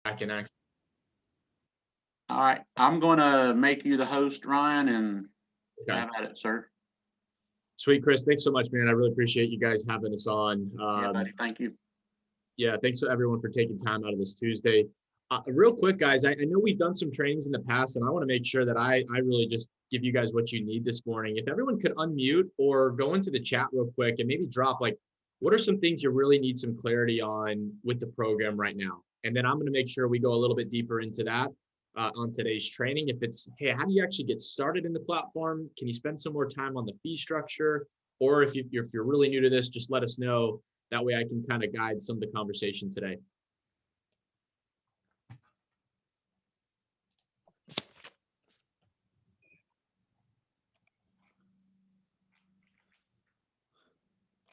back in action. All right, I'm gonna make you the host, Ryan, and Okay. have at it, sir. Sweet, Chris. Thanks so much, man. I really appreciate you guys having us on. Yeah, buddy. Thank you. Yeah, thanks to everyone for taking time out of this Tuesday. Real quick, guys, I know we've done some trainings in the past, and I want to make sure that I really just give you guys what you need this morning. If everyone could unmute or go into the chat real quick and maybe drop like, what are some things you really need some clarity on with the program right now? And then I'm going to make sure we go a little bit deeper into that on today's training. If it's, hey, how do you actually get started in the platform? Can you spend some more time on the fee structure? Or if you're really new to this, just let us know. That way I can kind of guide some of the conversation today.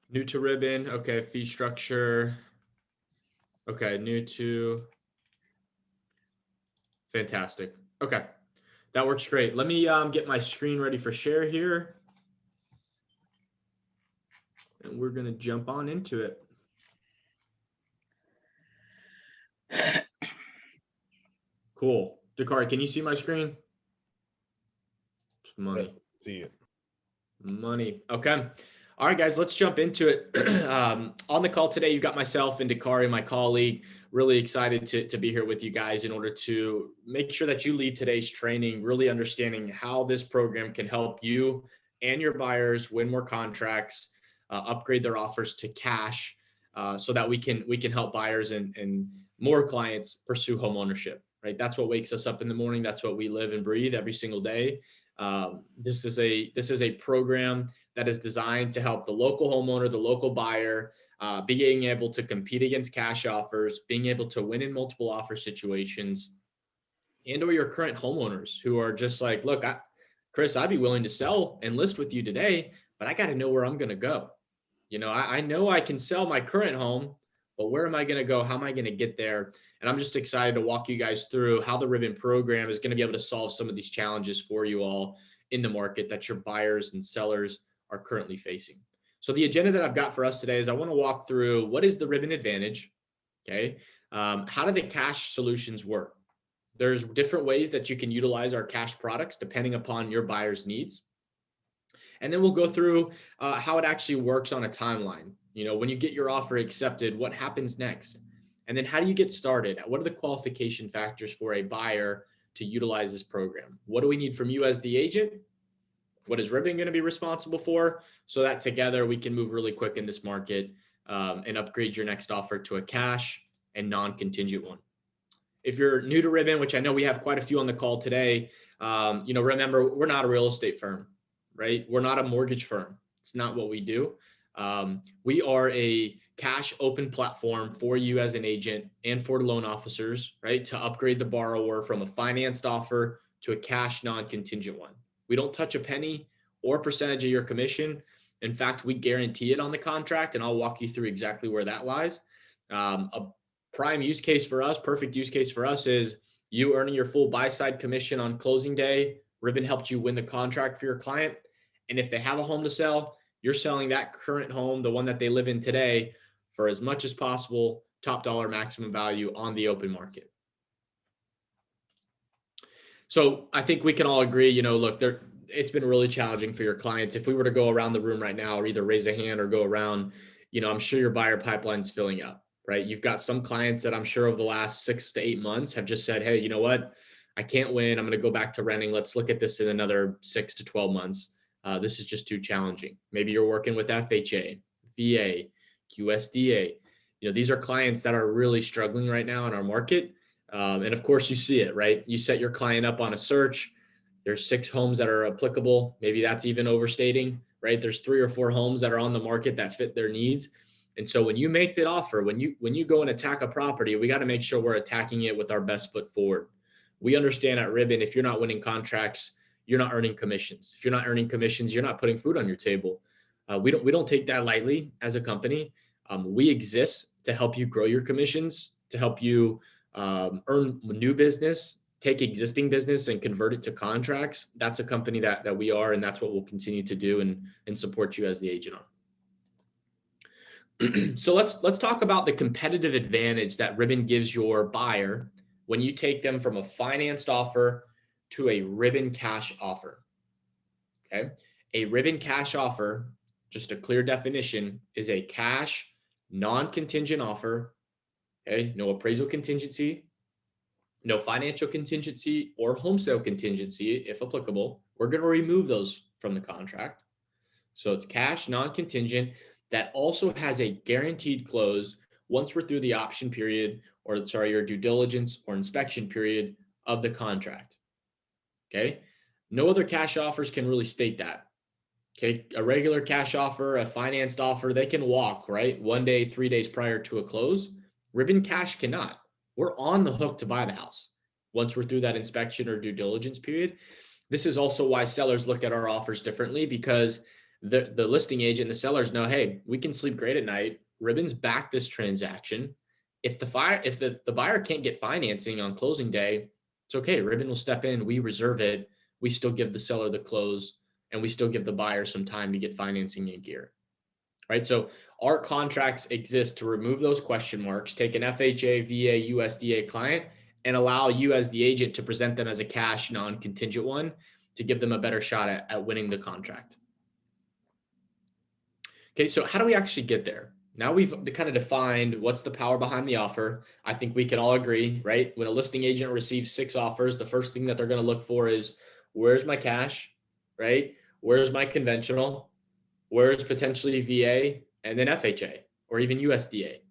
New to Ribbon. Okay. Fee structure. Okay. New to. Fantastic. Okay. That works great. Let me get my screen ready for share here. And we're going to jump on into it. Cool. Dakari, can you see my screen? Money. See it. Money. Okay. All right, guys, let's jump into it. On the call today, you've got myself and Dakari, my colleague. Really excited to be here with you guys in order to make sure that you leave today's training really understanding how this program can help you and your buyers win more contracts, upgrade their offers to cash, so that we can help buyers and more clients pursue home ownership. Right? That's what wakes us up in the morning. That's what we live and breathe every single day. This is a program that is designed to help the local homeowner, the local buyer, being able to compete against cash offers, being able to win in multiple offer situations, and or your current homeowners who are just like, look, Chris, I'd be willing to sell and list with you today, but I got to know where I'm going to go. You know, I know I can sell my current home, but where am I going to go? How am I going to get there? And I'm just excited to walk you guys through how the Ribbon program is going to be able to solve some of these challenges for you all in the market that your buyers and sellers are currently facing. So the agenda that I've got for us today is I want to walk through what is the Ribbon Advantage, okay? How do the cash solutions work? There's different ways that you can utilize our cash products depending upon your buyer's needs. And then we'll go through how it actually works on a timeline. You know, when you get your offer accepted, what happens next? And then how do you get started? What are the qualification factors for a buyer to utilize this program? What do we need from you as the agent? What is Ribbon going to be responsible for? So that together we can move really quick in this market and upgrade your next offer to a cash and non-contingent one. If you're new to Ribbon, which I know we have quite a few on the call today, remember, we're not a real estate firm, right? We're not a mortgage firm. It's not what we do. We are a cash open platform for you as an agent and for loan officers, right? To upgrade the borrower from a financed offer to a cash non-contingent one. We don't touch a penny or percentage of your commission. In fact, we guarantee it on the contract, and I'll walk you through exactly where that lies. A prime use case for us, perfect use case for us is you earning your full buy side commission on closing day. Ribbon helped you win the contract for your client. And if they have a home to sell, you're selling that current home, the one that they live in today, for as much as possible, top dollar maximum value on the open market. So I think we can all agree, look, it's been really challenging for your clients. If we were to go around the room right now, or either raise a hand or go around, I'm sure your buyer pipeline's filling up, right? You've got some clients that I'm sure over the last 6 to 8 months have just said, hey, you know what? I can't win. I'm going to go back to renting. Let's look at this in another 6 to 12 months. This is just too challenging. Maybe you're working with FHA, VA, USDA. These are clients that are really struggling right now in our market. And of course you see it, right? You set your client up on a search. There's 6 homes that are applicable. Maybe that's even overstating, right? There's 3 or 4 homes that are on the market that fit their needs. And so when you make that offer, when you go and attack a property, we got to make sure we're attacking it with our best foot forward. We understand at Ribbon, if you're not winning contracts, you're not earning commissions. If you're not earning commissions, you're not putting food on your table. We don't take that lightly as a company. We exist to help you grow your commissions, to help you earn new business, take existing business and convert it to contracts. That's a company that we are, and that's what we'll continue to do and support you as the agent on. So let's talk about the competitive advantage that Ribbon gives your buyer when you take them from a financed offer to a Ribbon cash offer. Okay. A Ribbon cash offer, just a clear definition, is a cash non-contingent offer. Okay. No appraisal contingency, no financial contingency or home sale contingency, if applicable. We're going to remove those from the contract. So it's cash non-contingent that also has a guaranteed close once we're through the option period, or sorry, your due diligence or inspection period of the contract. Okay. No other cash offers can really state that. Okay. A regular cash offer, a financed offer, they can walk, right? 1 day, 3 days prior to a close. Ribbon cash cannot. We're on the hook to buy the house once we're through that inspection or due diligence period. This is also why sellers look at our offers differently, because the listing agent, the sellers know, hey, we can sleep great at night. Ribbon's back this transaction. If the buyer can't get financing on closing day, it's okay. Ribbon will step in. We reserve it. We still give the seller the close, and we still give the buyer some time to get financing in gear. Right. So our contracts exist to remove those question marks, take an FHA, VA, USDA client, and allow you as the agent to present them as a cash non-contingent one to give them a better shot at winning the contract. Okay, so how do we actually get there? Now we've kind of defined what's the power behind the offer. I think we can all agree, right? When a listing agent receives 6 offers, the first thing that they're going to look for is, where's my cash, right? Where's my conventional? Where's potentially VA, and then FHA or even USDA?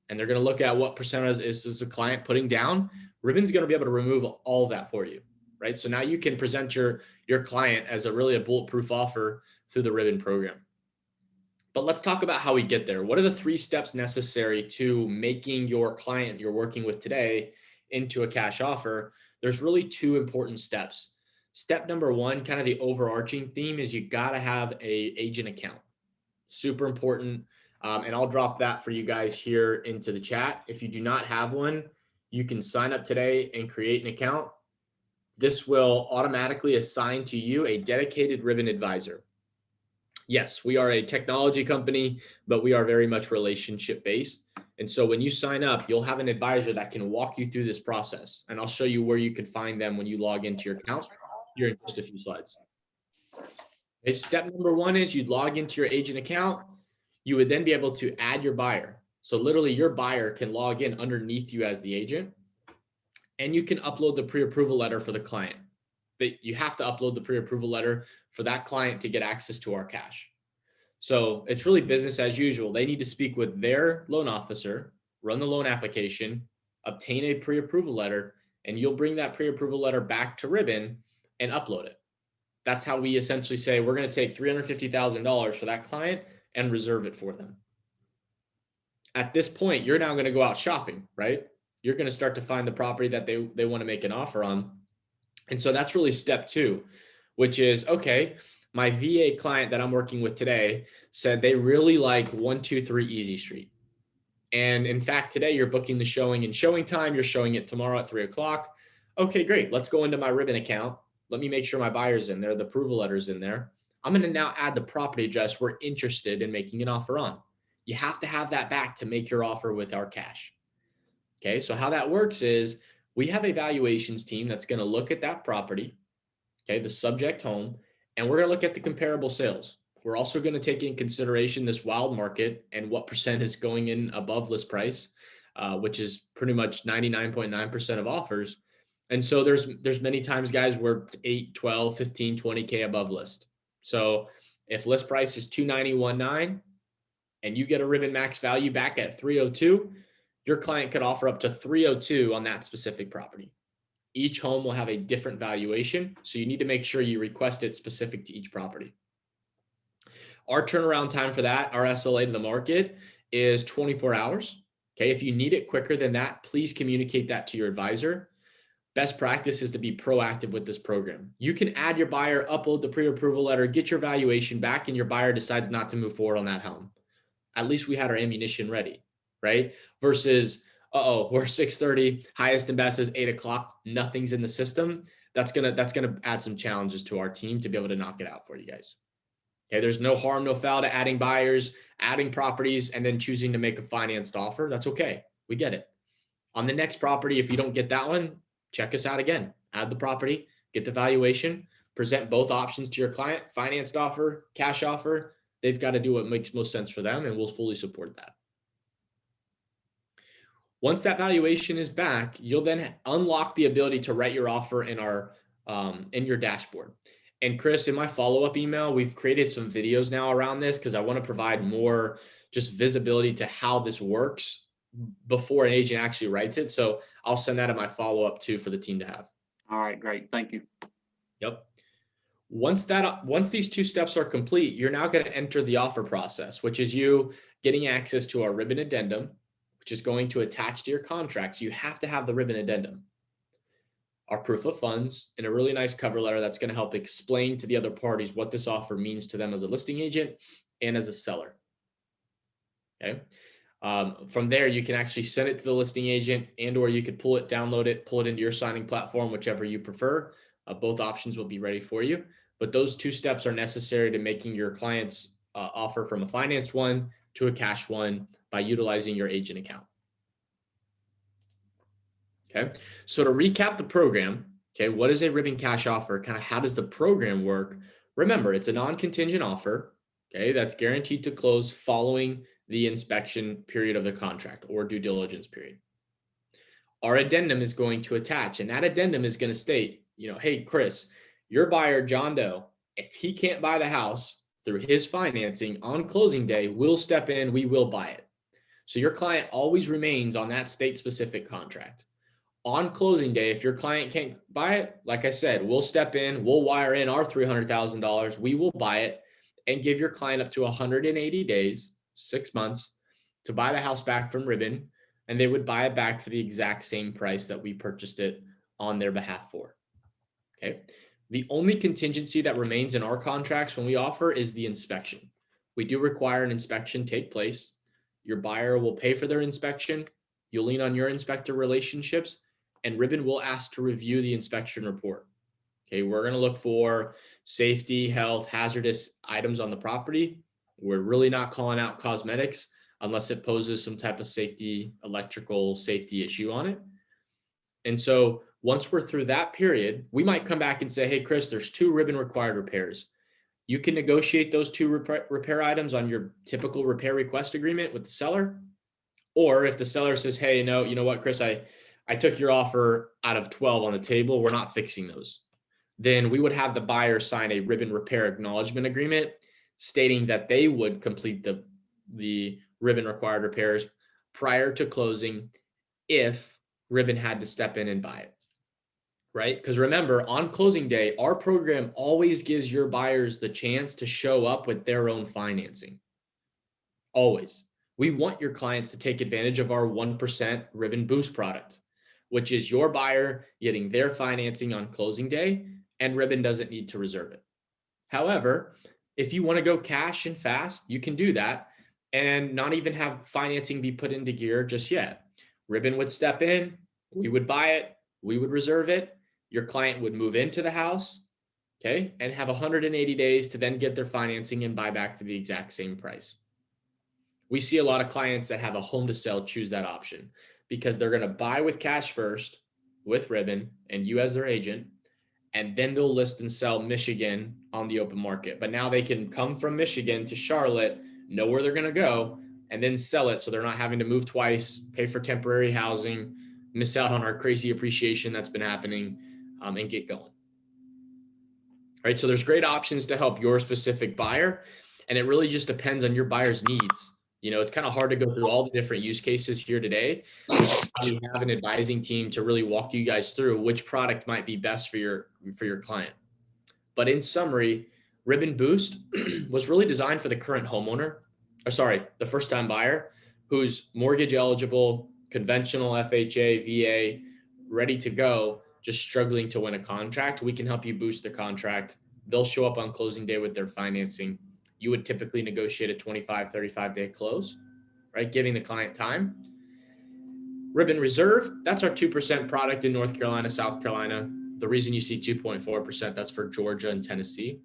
And they're going to look at what percentage is the client putting down. Ribbon's going to be able to remove all of that for you, right? So now you can present your client as a bulletproof offer through the Ribbon program. But let's talk about how we get there. What are the 3 steps necessary to making your client you're working with today into a cash offer? There's really 2 important steps. Step number 1, kind of the overarching theme, is you got to have a agent account. Super important. And I'll drop that for you guys here into the chat. If you do not have one, you can sign up today and create an account. This will automatically assign to you a dedicated Ribbon advisor. Yes, we are a technology company, but we are very much relationship based. And so when you sign up, you'll have an advisor that can walk you through this process. And I'll show you where you can find them when you log into your account here in just a few slides. Okay, step number 1 is you'd log into your agent account. You would then be able to add your buyer. So literally your buyer can log in underneath you as the agent, and you can upload the pre-approval letter for the client. But you have to upload the pre-approval letter for that client to get access to our cash. So it's really business as usual. They need to speak with their loan officer, run the loan application, obtain a pre-approval letter, and you'll bring that pre-approval letter back to Ribbon and upload it. That's how we essentially say we're going to take $350,000 for that client and reserve it for them. At this point, you're now going to go out shopping, right? You're going to start to find the property that they want to make an offer on. And so that's really step 2, which is, okay, my VA client that I'm working with today said they really like 123 Easy Street. And in fact, today you're booking the showing in showing time. You're showing it tomorrow at 3 o'clock. Okay, great. Let's go into my Ribbon account. Let me make sure my buyer's in there. The approval letter's in there. I'm going to now add the property address we're interested in making an offer on. You have to have that back to make your offer with our cash. Okay, so how that works is we have a valuations team that's going to look at that property, okay, the subject home, and we're going to look at the comparable sales. We're also going to take in consideration this wild market and what percent is going in above list price, which is pretty much 99.9% of offers. And so there's many times, guys, we're 8, 12, 15, 20K above list. So if list price is 291.9 and you get a Ribbon max value back at 302, your client could offer up to 302 on that specific property. Each home will have a different valuation, so you need to make sure you request it specific to each property. Our turnaround time for that, our SLA to the market, is 24 hours. Okay, if you need it quicker than that, please communicate that to your advisor. Best practice is to be proactive with this program. You can add your buyer, upload the pre-approval letter, get your valuation back, and your buyer decides not to move forward on that home. At least we had our ammunition ready, right? Versus, we're 6:30, highest and best is 8 o'clock, nothing's in the system. That's gonna add some challenges to our team to be able to knock it out for you guys. Okay, there's no harm, no foul to adding buyers, adding properties, and then choosing to make a financed offer. That's okay. We get it. On the next property, if you don't get that one, check us out again. Add the property, get the valuation, present both options to your client, financed offer, cash offer. They've got to do what makes most sense for them, and we'll fully support that. Once that valuation is back, you'll then unlock the ability to write your offer in your dashboard. And Chris, in my follow-up email, we've created some videos now around this because I want to provide more just visibility to how this works before an agent actually writes it. So I'll send that in my follow-up too for the team to have. All right, great. Thank you. Yep. Once these two steps are complete, you're now going to enter the offer process, which is you getting access to our ribbon addendum, which is going to attach to your contract. So you have to have the ribbon addendum, our proof of funds, and a really nice cover letter that's going to help explain to the other parties what this offer means to them as a listing agent and as a seller. Okay. From there, you can actually send it to the listing agent, or you could pull it, download it, pull it into your signing platform, whichever you prefer. Both options will be ready for you. But those two steps are necessary to making your client's offer from a finance one to a cash one by utilizing your agent account. Okay. So to recap the program, okay, what is a ribbon cash offer? Kind of how does the program work? Remember, it's a non-contingent offer. Okay. That's guaranteed to close following the inspection period of the contract or due diligence period. Our addendum is going to attach, and that addendum is going to state, hey, Chris, your buyer, John Doe, if he can't buy the house through his financing on closing day, we'll step in, we will buy it. So your client always remains on that state-specific contract. On closing day, if your client can't buy it, like I said, we'll step in, we'll wire in our $300,000, we will buy it and give your client up to 180 days, 6 months, to buy the house back from Ribbon, and they would buy it back for the exact same price that we purchased it on their behalf for. Okay. The only contingency that remains in our contracts when we offer is the inspection. We do require an inspection take place. Your buyer will pay for their inspection. You'll lean on your inspector relationships, and Ribbon will ask to review the inspection report. Okay. We're going to look for safety, health, hazardous items on the property. We're really not calling out cosmetics unless it poses some type of electrical safety issue on it. And so once we're through that period, we might come back and say, hey, Chris, there's 2 Ribbon required repairs. You can negotiate those 2 repair items on your typical repair request agreement with the seller. Or if the seller says, hey, no, you know what, Chris, I took your offer out of 12 on the table, we're not fixing those. Then we would have the buyer sign a Ribbon repair acknowledgement agreement stating that they would complete the Ribbon required repairs prior to closing if Ribbon had to step in and buy it, right? Because remember, on closing day, our program always gives your buyers the chance to show up with their own financing. Always. We want your clients to take advantage of our 1% Ribbon Boost product, which is your buyer getting their financing on closing day, and Ribbon doesn't need to reserve it. However, if you want to go cash and fast, you can do that and not even have financing be put into gear just yet. Ribbon would step in, we would buy it, we would reserve it, your client would move into the house, okay, and have 180 days to then get their financing and buy back for the exact same price. We see a lot of clients that have a home to sell choose that option because they're going to buy with cash first with Ribbon and you as their agent, and then they'll list and sell Michigan on the open market. But now they can come from Michigan to Charlotte, know where they're going to go, and then sell it so they're not having to move twice, pay for temporary housing, miss out on our crazy appreciation that's been happening, and get going. All right, so there's great options to help your specific buyer, and it really just depends on your buyer's needs. It's kind of hard to go through all the different use cases here today. We have an advising team to really walk you guys through which product might be best for your client. But in summary, Ribbon Boost was really designed for the current homeowner, the first-time buyer who's mortgage eligible, conventional FHA, VA, ready to go, just struggling to win a contract. We can help you boost the contract. They'll show up on closing day with their financing. You would typically negotiate a 25, 35-day close, right? Giving the client time. Ribbon Reserve, that's our 2% product in North Carolina, South Carolina. The reason you see 2.4%, that's for Georgia and Tennessee.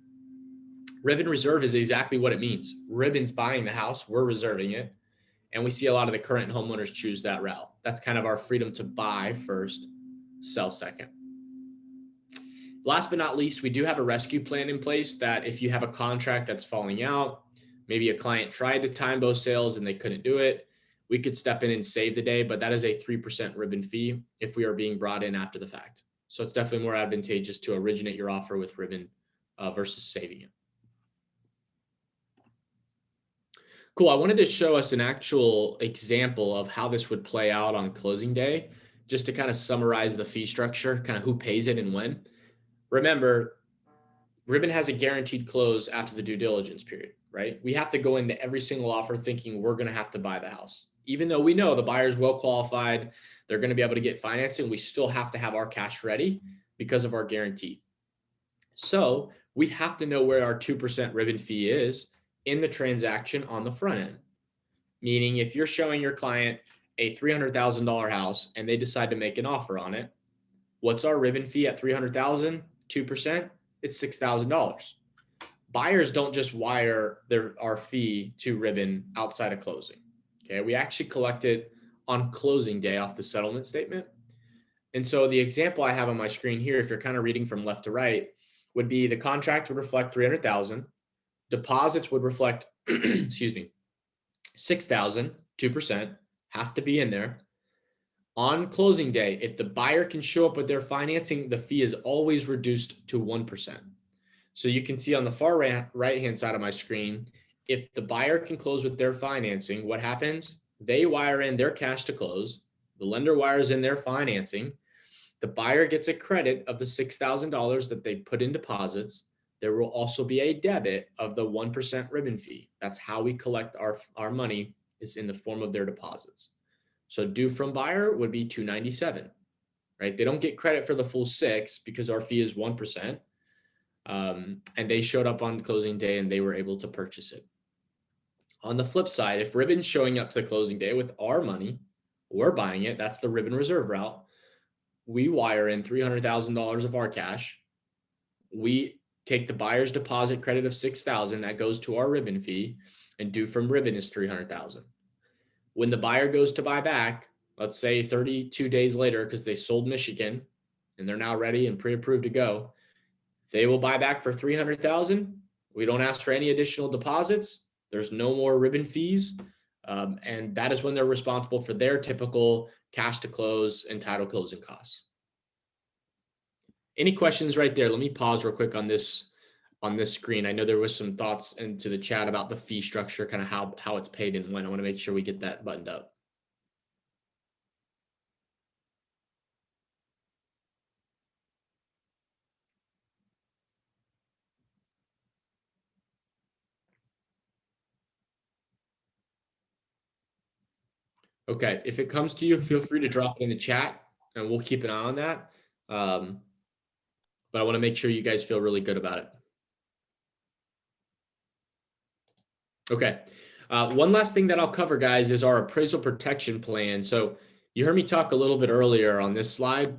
Ribbon reserve is exactly what it means. Ribbon's buying the house, we're reserving it. And we see a lot of the current homeowners choose that route. That's kind of our freedom to buy first, sell second. Last but not least, we do have a rescue plan in place that if you have a contract that's falling out, maybe a client tried to time both sales and they couldn't do it, we could step in and save the day, but that is a 3% ribbon fee if we are being brought in after the fact. So it's definitely more advantageous to originate your offer with ribbon versus saving it. Cool. I wanted to show us an actual example of how this would play out on closing day, just to kind of summarize the fee structure, kind of who pays it and when. Remember, Ribbon has a guaranteed close after the due diligence period, right? We have to go into every single offer thinking we're going to have to buy the house. Even though we know the buyer's well qualified, they're going to be able to get financing, we still have to have our cash ready because of our guarantee. So we have to know where our 2% ribbon fee is in the transaction on the front end. Meaning if you're showing your client a $300,000 house and they decide to make an offer on it, what's our ribbon fee at $300,000? 2%? It's $6,000. Buyers don't just wire our fee to Ribbon outside of closing. Okay, we actually collect it on closing day off the settlement statement. And so the example I have on my screen here, if you're kind of reading from left to right, would be the contract would reflect $300,000. Deposits would reflect, excuse me, $6,000, 2%, has to be in there. On closing day, if the buyer can show up with their financing, the fee is always reduced to 1%. So you can see on the far right-hand side of my screen, if the buyer can close with their financing, what happens? They wire in their cash to close. The lender wires in their financing. The buyer gets a credit of the $6,000 that they put in deposits. There will also be a debit of the 1% ribbon fee. That's how we collect our money, is in the form of their deposits. So due from buyer would be $297, right? They don't get credit for the full 6 because our fee is 1%. And they showed up on closing day and they were able to purchase it. On the flip side, if Ribbon's showing up to closing day with our money, we're buying it. That's the Ribbon reserve route. We wire in $300,000 of our cash. We take the buyer's deposit credit of $6,000 that goes to our Ribbon fee, and due from Ribbon is $300,000. When the buyer goes to buy back, let's say 32 days later, because they sold Michigan and they're now ready and pre-approved to go, they will buy back for $300,000. We don't ask for any additional deposits. There's no more Ribbon fees. And that is when they're responsible for their typical cash to close and title closing costs. Any questions right there? Let me pause real quick on this screen. I know there was some thoughts into the chat about the fee structure, kind of how it's paid and when. I want to make sure we get that buttoned up. Okay, if it comes to you, feel free to drop it in the chat and we'll keep an eye on that. But I want to make sure you guys feel really good about it. Okay. One last thing that I'll cover, guys, is our appraisal protection plan. So you heard me talk a little bit earlier on this slide,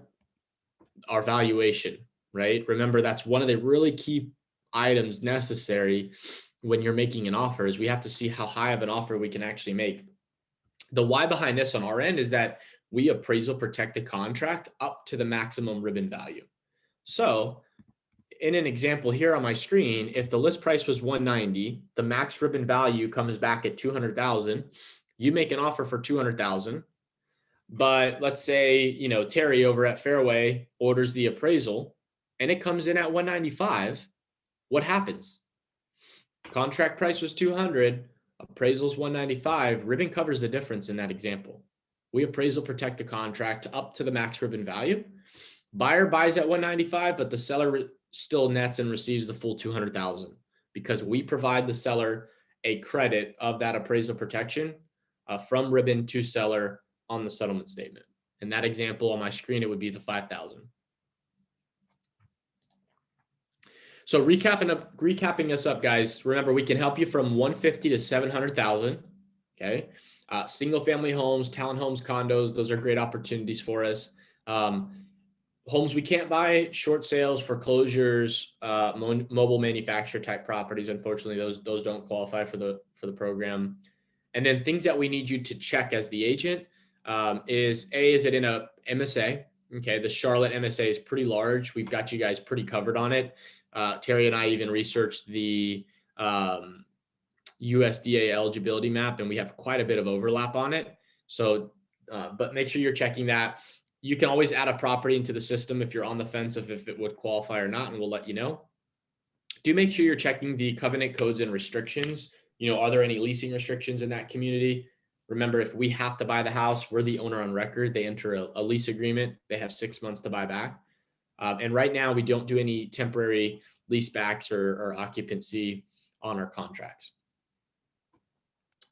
our valuation, right? Remember, that's one of the really key items necessary when you're making an offer, is we have to see how high of an offer we can actually make. The why behind this on our end is that we appraisal protect the contract up to the maximum Ribbon value. So in an example here on my screen, if the list price was $190, the max Ribbon value comes back at $200,000. You make an offer for $200,000, but let's say, Terry over at Fairway orders the appraisal and it comes in at $195. What happens? Contract price was $200, appraisal's $195. Ribbon covers the difference in that example. We appraisal protect the contract up to the max Ribbon value. Buyer buys at $195, but the seller still nets and receives the full $200,000 because we provide the seller a credit of that appraisal protection from Ribbon to seller on the settlement statement. In that example on my screen, it would be the $5,000. So recapping us up, guys. Remember, we can help you from $150,000 to $700,000. Okay, single family homes, townhomes, condos. Those are great opportunities for us. homes we can't buy, short sales, foreclosures, mobile manufacturer type properties. Unfortunately, those don't qualify for the program. And then things that we need you to check as the agent is it in a MSA? Okay, the Charlotte MSA is pretty large. We've got you guys pretty covered on it. Terry and I even researched the USDA eligibility map, and we have quite a bit of overlap on it. So, but make sure you're checking that. You can always add a property into the system if you're on the fence of if it would qualify or not, and we'll let you know. Do make sure you're checking the covenant codes and restrictions. Are there any leasing restrictions in that community? Remember, if we have to buy the house, we're the owner on record. They enter a lease agreement. They have 6 months to buy back. And right now, we don't do any temporary lease backs or occupancy on our contracts.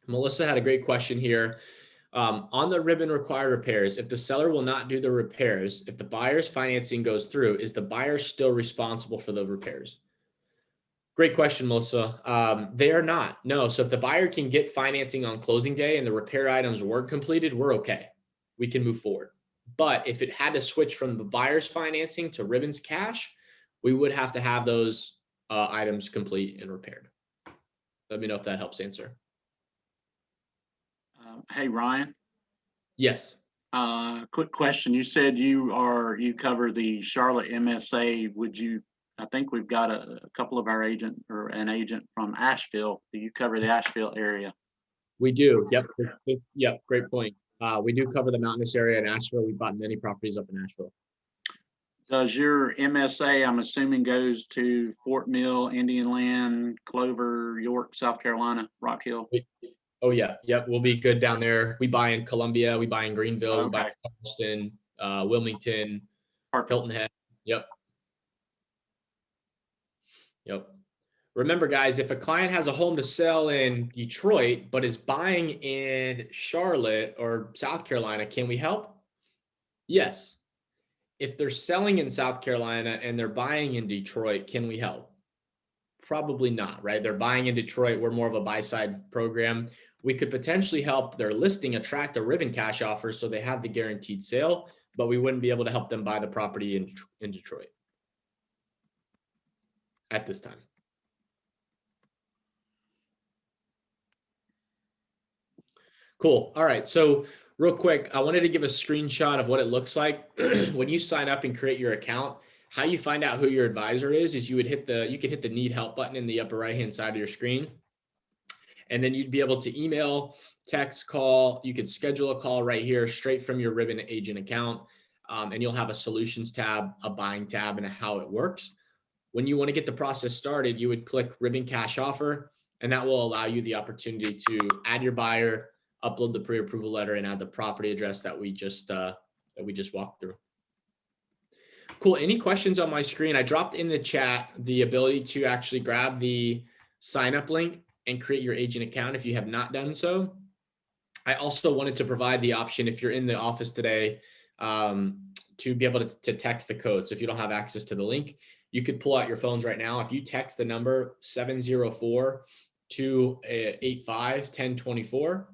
Melissa had a great question here. On the ribbon required repairs, if the seller will not do the repairs, if the buyer's financing goes through, is the buyer still responsible for the repairs? Great question, Melissa. They are not. No. So if the buyer can get financing on closing day and the repair items weren't completed, we're okay. We can move forward. But if it had to switch from the buyer's financing to Ribbon's cash, we would have to have those items complete and repaired. Let me know if that helps answer. Hey, Ryan. Yes. Quick question. You said you cover the Charlotte MSA. I think we've got a couple of our agent or an agent from Asheville. Do you cover the Asheville area? We do. Yep. Yep. Great point. We do cover the mountainous area in Asheville. We've bought many properties up in Asheville. Does your MSA, I'm assuming, goes to Fort Mill, Indian Land, Clover, York, South Carolina, Rock Hill? Oh yeah. Yep. We'll be good down there. We buy in Columbia. We buy in Greenville. We buy in Charleston, Wilmington, Hilton Head. Yep. Yep. Remember, guys, if a client has a home to sell in Detroit, but is buying in Charlotte or South Carolina, can we help? Yes. If they're selling in South Carolina and they're buying in Detroit, can we help? Probably not, right? They're buying in Detroit. We're more of a buy-side program. We could potentially help their listing attract a ribbon cash offer so they have the guaranteed sale, but we wouldn't be able to help them buy the property in Detroit at this time. Cool. All right. So real quick, I wanted to give a screenshot of what it looks like when you sign up and create your account. How you find out who your advisor is you could hit the need help button in the upper right-hand side of your screen. And then you'd be able to email, text, call. You could schedule a call right here straight from your Ribbon agent account. And you'll have a solutions tab, a buying tab, and how it works. When you want to get the process started, you would click Ribbon Cash Offer, and that will allow you the opportunity to add your buyer, upload the pre-approval letter, and add the property address that we just walked through. Cool. Any questions on my screen? I dropped in the chat the ability to actually grab the sign up link and create your agent account if you have not done so. I also wanted to provide the option if you're in the office today to be able to text the code. So if you don't have access to the link, you could pull out your phones right now. If you text the number 704-285-1024,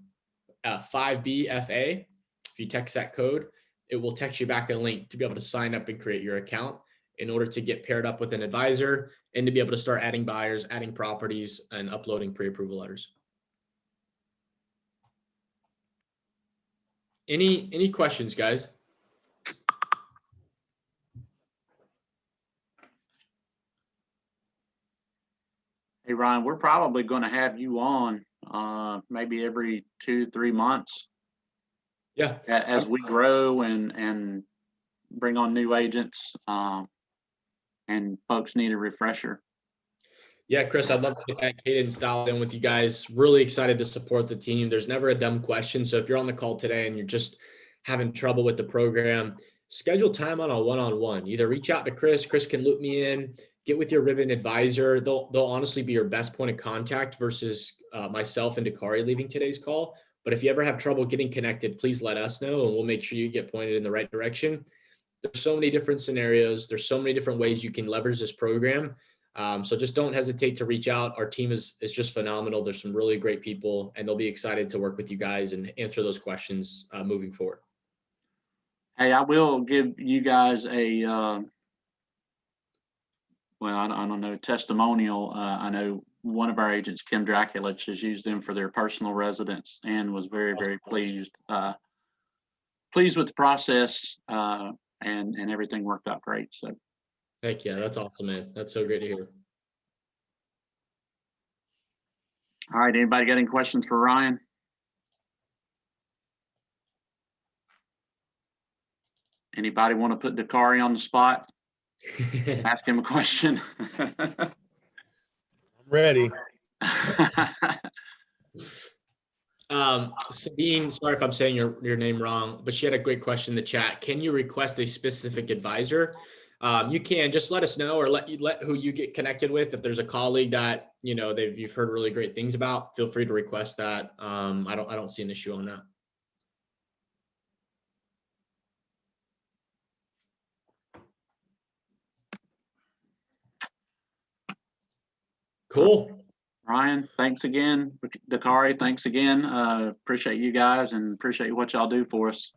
5BFA, if you text that code, it will text you back a link to be able to sign up and create your account in order to get paired up with an advisor and to be able to start adding buyers, adding properties, and uploading pre-approval letters. Any questions, guys? Hey, Ryan, we're probably going to have you on maybe every 2-3 months. Yeah. As we grow and bring on new agents and folks need a refresher. Yeah, Chris, I'd love to get that cadence dialed in with you guys. Really excited to support the team. There's never a dumb question. So if you're on the call today and you're just having trouble with the program, schedule time on a one-on-one. Either reach out to Chris. Chris can loop me in. Get with your Ribbon advisor. They'll honestly be your best point of contact versus myself and Dakari leaving today's call. But if you ever have trouble getting connected, please let us know and we'll make sure you get pointed in the right direction. There's so many different scenarios. There's so many different ways you can leverage this program. So just don't hesitate to reach out. Our team is just phenomenal. There's some really great people and they'll be excited to work with you guys and answer those questions moving forward. Hey, I will give you guys a, well, I don't know, testimonial. I know one of our agents, Kim Draculich, has used them for their personal residence and was very, very pleased, pleased with the process, and everything worked out great. So, Heck yeah, that's awesome, man. That's so great to hear. all right, anybody got any questions for Ryan? Anybody want to put Dakari on the spot? Ask him a question. I'm ready. Sabine, sorry if I'm saying your name wrong, but she had a great question in the chat. Can you request a specific advisor? You can just let us know, or let who you get connected with. If there's a colleague that you've heard really great things about, feel free to request that. I don't see an issue on that. Cool. Ryan, thanks again. Dakari, thanks again. Appreciate you guys and appreciate what y'all do for us.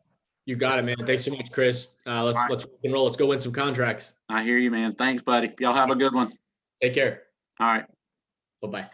You got it, man. Thanks so much, Chris. Let's rock and roll. Let's go win some contracts. I hear you, man. Thanks, buddy. Y'all have a good one. Take care. All right. Bye-bye.